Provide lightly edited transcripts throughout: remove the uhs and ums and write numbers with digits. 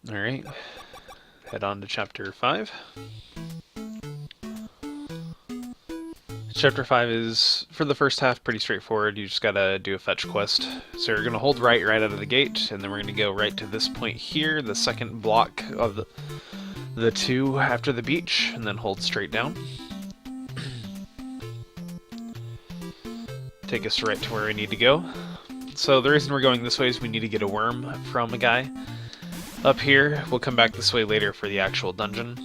Alright, head on to Chapter 5. Chapter 5 is, for the first half, pretty straightforward. You just gotta do a fetch quest. So you're gonna hold right out of the gate, and then we're gonna go right to this point here, the second block of the two after the beach, and then hold straight down. Take us right to where we need to go. So the reason we're going this way is we need to get a worm from a guy up here. We'll come back this way later for the actual dungeon.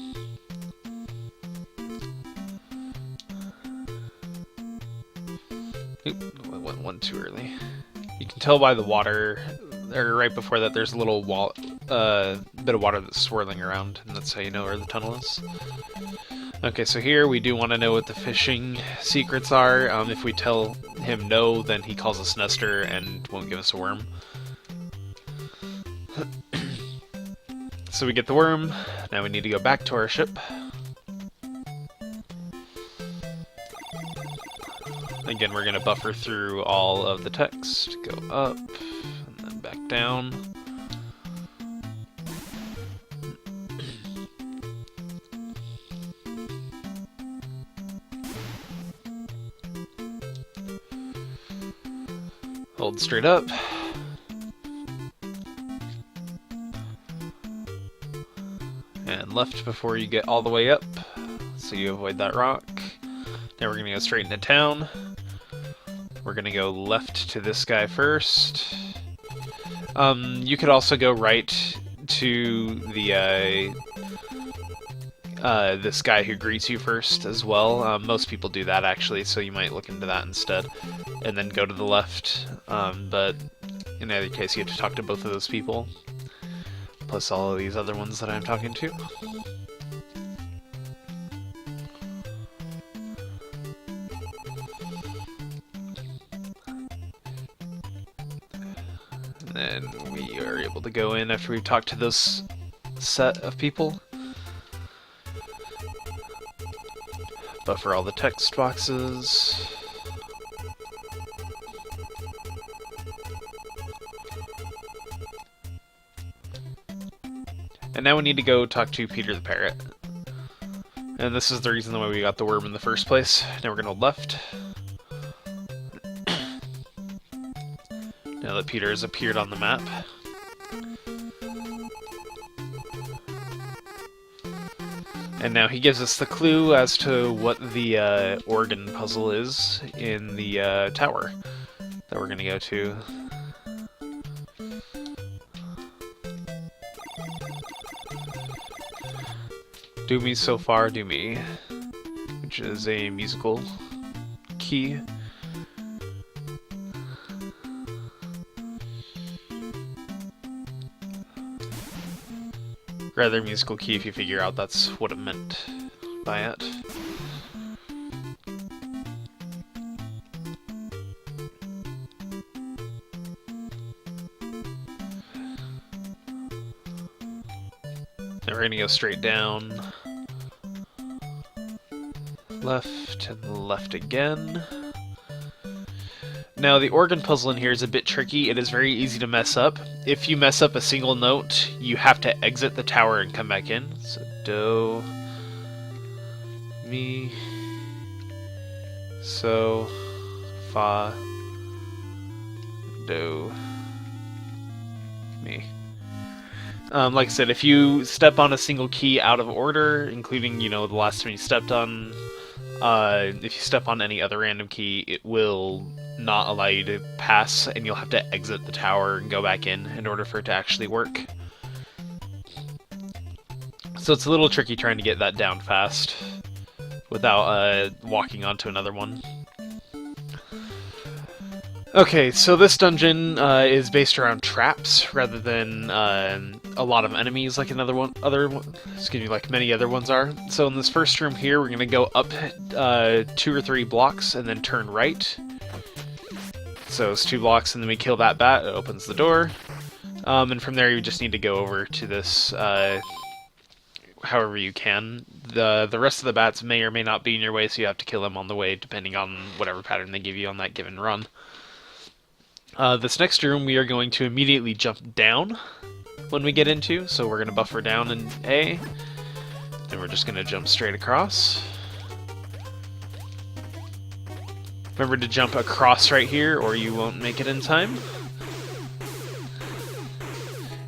Oop, I went one too early. You can tell by the water, or right before that, there's a little bit of water that's swirling around, and that's how you know where the tunnel is. Okay, so here we do want to know what the fishing secrets are. If we tell him no, then he calls us Nestor and won't give us a worm. So we get the worm. Now we need to go back to our ship. Again, we're going to buffer through all of the text. Go up, and then back down. Hold straight up. And left before you get all the way up, so you avoid that rock. Now we're going to go straight into town. We're going to go left to this guy first. You could also go right to the this guy who greets you first as well. Most people do that actually, so you might look into that instead. And then go to the left. But in either case, you have to talk to both of those people. Plus all of these other ones that I'm talking to. And then we are able to go in after we've talked to this set of people. Buffer all the text boxes. And now we need to go talk to Peter the Parrot. And this is the reason why we got the worm in the first place. Now we're going to left. Now that Peter has appeared on the map. And now he gives us the clue as to what the organ puzzle is in the tower that we're going to go to. Do Me So Far, Do Me, which is a musical key. Rather musical key if you figure out that's what it meant by it. Now we're gonna go straight down. Left and left again. Now the organ puzzle in here is a bit tricky. It is very easy to mess up. If you mess up a single note, you have to exit the tower and come back in. So do, mi, so, fa, do, mi. Like I said, if you step on a single key out of order, including, you know, the last one you stepped on, if you step on any other random key, it will not allow you to pass, and you'll have to exit the tower and go back in order for it to actually work. So it's a little tricky trying to get that down fast without walking onto another one. Okay, so this dungeon is based around traps rather than a lot of enemies like like many other ones are. So in this first room here, we're gonna go up 2 or 3 blocks and then turn right. So it's 2 blocks, and then we kill that bat. It opens the door, and from there you just need to go over to this however you can. The rest of the bats may or may not be in your way, so you have to kill them on the way, depending on whatever pattern they give you on that given run. This next room, we are going to immediately jump down when we get into, so we're going to buffer down in A, then we're just going to jump straight across. Remember to jump across right here or you won't make it in time.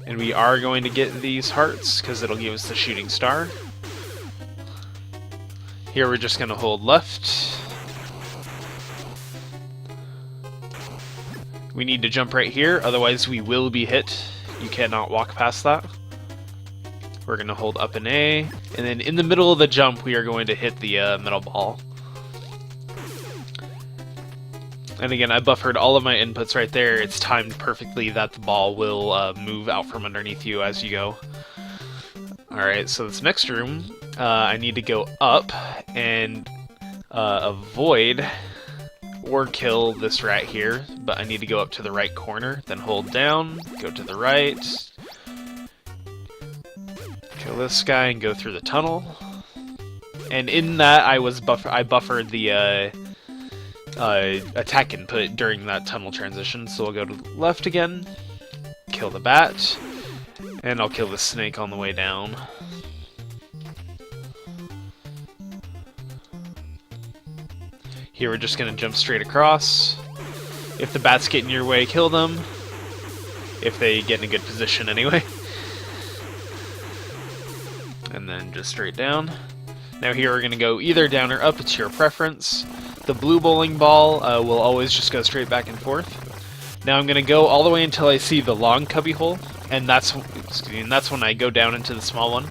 And we are going to get these hearts because it'll give us the shooting star. Here we're just going to hold left. We need to jump right here, otherwise we will be hit. You cannot walk past that. We're going to hold up in A, and then in the middle of the jump we are going to hit the metal ball. And again, I buffered all of my inputs right there. It's timed perfectly that the ball will move out from underneath you as you go. Alright, so this next room, I need to go up and avoid or kill this rat here, but I need to go up to the right corner, then hold down, go to the right, kill this guy and go through the tunnel. And in that, I buffered the attack input during that tunnel transition, so we'll go to the left again, kill the bat, and I'll kill the snake on the way down. Here we're just going to jump straight across. If the bats get in your way, kill them. If they get in a good position anyway. And then just straight down. Now here we're going to go either down or up, it's your preference. The blue bowling ball will always just go straight back and forth. Now I'm going to go all the way until I see the long cubby hole, and that's when I go down into the small one.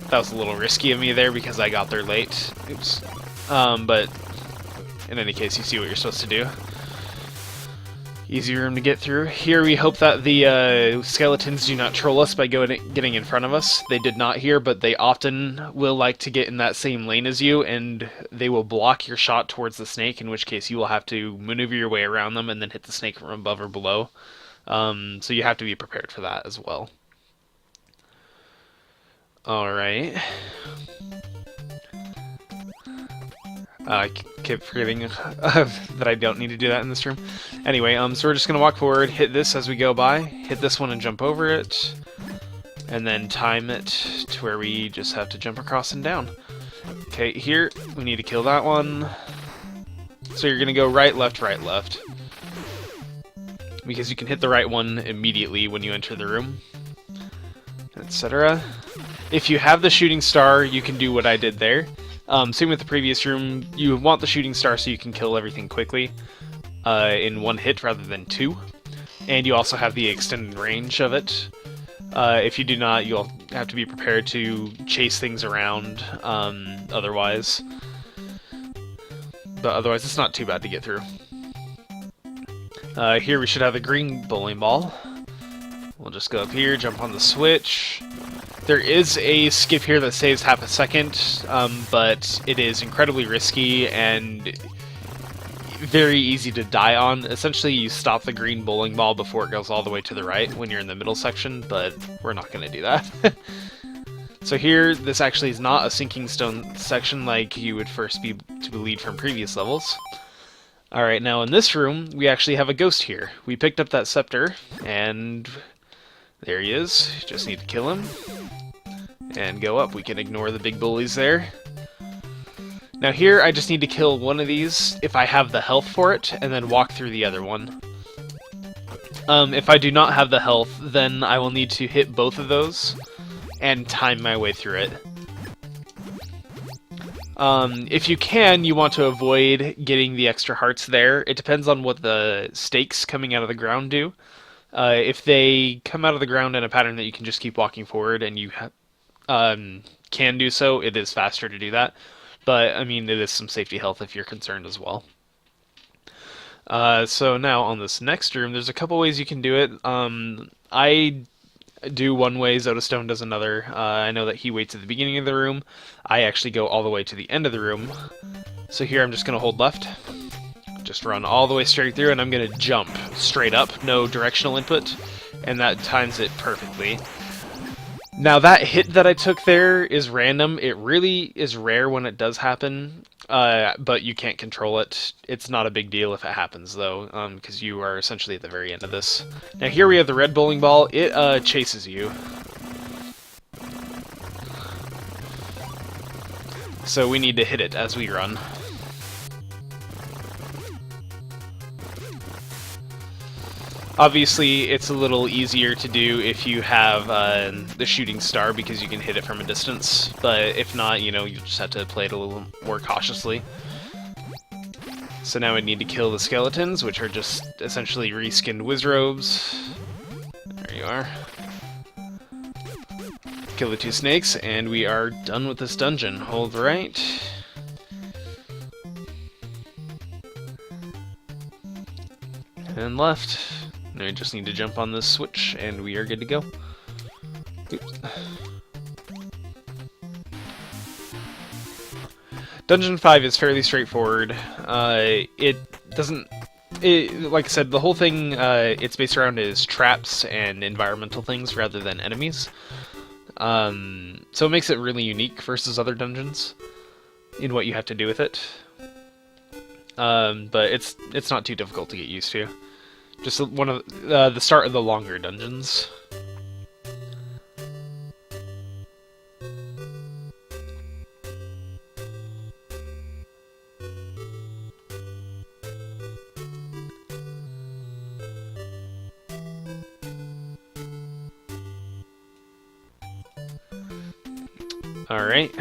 That was a little risky of me there because I got there late. Oops. But in any case, you see what you're supposed to do. Easy room to get through. Here we hope that the skeletons do not troll us by getting in front of us. They did not here, but they often will like to get in that same lane as you, and they will block your shot towards the snake, in which case you will have to maneuver your way around them and then hit the snake from above or below. So you have to be prepared for that as well. Alright. I keep forgetting that I don't need to do that in this room. Anyway, so we're just going to walk forward, hit this as we go by, hit this one and jump over it, and then time it to where we just have to jump across and down. Okay, here, we need to kill that one. So you're going to go right, left, because you can hit the right one immediately when you enter the room, etc. If you have the shooting star, you can do what I did there. Same with the previous room, you want the shooting star so you can kill everything quickly in one hit rather than two. And you also have the extended range of it. If you do not, you'll have to be prepared to chase things around otherwise. But otherwise, it's not too bad to get through. Here we should have the green bowling ball. We'll just go up here, jump on the switch. There is a skip here that saves half a second, but it is incredibly risky and very easy to die on. Essentially, you stop the green bowling ball before it goes all the way to the right when you're in the middle section, but we're not going to do that. So here, this actually is not a sinking stone section like you would first be to believe from previous levels. Alright, now in this room, we actually have a ghost here. We picked up that scepter, and there he is. Just need to kill him. And go up. We can ignore the big bullies there. Now here, I just need to kill one of these if I have the health for it, and then walk through the other one. If I do not have the health, then I will need to hit both of those and time my way through it. If you can, you want to avoid getting the extra hearts there. It depends on what the stakes coming out of the ground do. If they come out of the ground in a pattern that you can just keep walking forward and you can do so, it is faster to do that. But, I mean, it is some safety health if you're concerned as well. So now, on this next room, there's a couple ways you can do it. I do one way, Zotastone does another. I know that he waits at the beginning of the room. I actually go all the way to the end of the room. So here I'm just going to hold left. Just run all the way straight through, and I'm going to jump straight up, no directional input, and that times it perfectly. Now that hit that I took there is random. It really is rare when it does happen. but you can't control it. It's not a big deal if it happens, though, because you are essentially at the very end of this. Now here we have the red bowling ball. It chases you. So we need to hit it as we run. Obviously, it's a little easier to do if you have the shooting star because you can hit it from a distance, but if not, you know, you just have to play it a little more cautiously. So now we need to kill the skeletons, which are just essentially reskinned wizrobes. There you are. Kill the two snakes, and we are done with this dungeon. Hold right. And left. Now we just need to jump on this switch, and we are good to go. Oops. Dungeon 5 is fairly straightforward. It doesn't... like I said, the whole thing it's based around is traps and environmental things rather than enemies. So it makes it really unique versus other dungeons in what you have to do with it. But it's not too difficult to get used to. Just one of the start of the longer dungeons. Alright,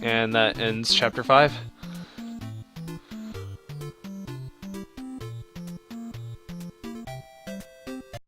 and that ends Chapter 5.